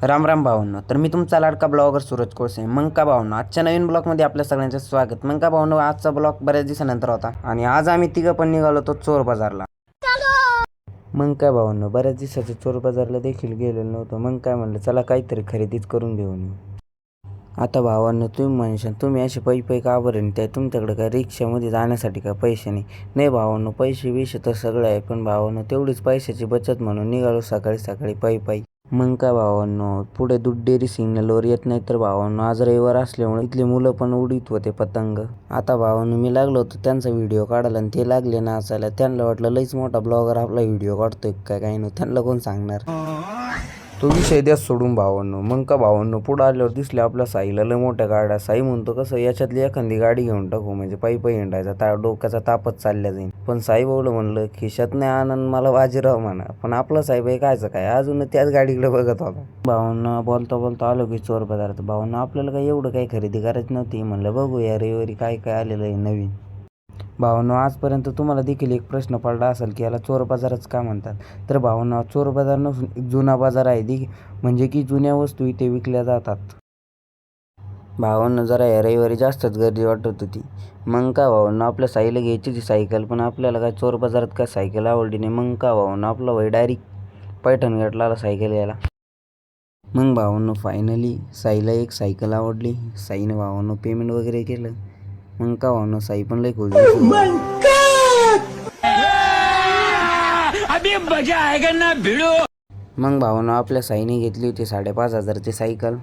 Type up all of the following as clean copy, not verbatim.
राम राम भावांनो. तर मी तुमचा लाडका ब्लॉगर सूरज कोळसे. मग का भावांनो, आजच्या नवीन ब्लॉगमध्ये आपल्या सगळ्यांचं स्वागत. मग का भावांनो, आजचा ब्लॉग बऱ्याच दिवसानंतर होता आणि आज आम्ही तिघं पण निघालो होतो चोर बाजारला. मग काय भावांनो, बऱ्याच दिवसाचं चोर बाजारला देखील गेलेलो नव्हतं. मग काय म्हणलं, चला काहीतरी खरेदीच करून घेऊन येऊ. आता भावांनो, तुम्ही म्हणशाल तुम्ही असे पै का बरं त्या तुमच्याकडे काय रिक्षामध्ये जाण्यासाठी काय पैसे नाही भावांनो, पैसे विषय तर सगळं आहे, पण भावांनो तेवढीच पैशाची बचत म्हणून निघालो सकाळी सकाळी पै. मग काय भावांनो, पुढे दूध डेअरी सिग्नलवर येत नाही तर भावांनो, आज रविवार असल्यामुळे इथली मुलं पण उडीत होते पतंग. आता भावांनो, मी लागलो होतो त्यांचा व्हिडिओ काढायला आणि ते लागले नाचायला. त्यांना वाटलं लईच मोठा ब्लॉगर आपला व्हिडिओ काढतोय काय नाही, त्यांना कोण सांगणार. तो विषय द्या सोडून भावांनो. मग का भावांनो, पुढं आल्यावर दिसले आपल्या साईला लय मोठ्या गाड्या. साई म्हणतो कसं याच्यातली एखादी गाडी घेऊन टाकू, म्हणजे पायी हिंडायचा डोक्याचा तापच चालल्या जाईल. पण साई भाऊला म्हणलं खिशात नाही आनंद मला बाजीराव म्हणा. पण आपला साईबाई कायचं काय अजून त्याच गाडीकडे बघत होता. भावांना बोलता बोलता आलो की चोर बाजारात. भावांना आपल्याला काही एवढं काही खरेदी करायची नव्हती. म्हणलं बघूया रविवारी काय काय आलेलं आहे नवीन. भावांनो, आजपर्यंत तुम्हाला देखील एक प्रश्न पडला असेल की याला चोर बाजारच का म्हणतात. तर भावांनो, चोर बाजार नसून एक जुना बाजार आहे, म्हणजे की जुन्या वस्तू इथे विकल्या जातात. भावांनो, जरा या रविवारी जास्तच गर्दी वाटत होती. मग का भावांनो, आपल्या साईला घ्यायची ती सायकल, पण आपल्याला काय चोर बाजारात काय सायकल आवडली नाही. मग का भावांनो, आपला भाई डायरेक्ट पैठणघाटला आला सायकल घ्यायला. मग भावांनो, फायनली साईला एक सायकल आवडली. साईने भावांनो पेमेंट वगैरे केलं. मग का भावांनो, साई पण लई खुश दिसली. मग भावांनो, आपल्या साईने घेतली होती 5,500ची सायकल.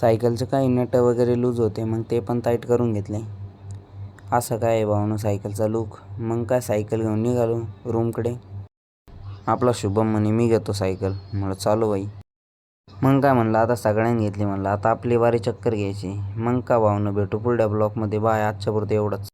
सायकलचे काही नट वगैरे लूज होते, मग ते पण टाईट करून घेतले. असं काय आहे भावांनो सायकलचा लूक. मग काय सायकल घेऊन निघालो रूमकडे. आपला शुभम म्हणे मी घेतो सायकल. म्हणलं चालू बाई. मग काय म्हणलं, आता सगळ्यांनी घेतली, म्हणलं आता आपली वारी चक्कर घ्यायची. मग का भावांनो, भेटू पुढल्या ब्लॉगमध्ये. बाय. आजच्यापुरतं एवढंच.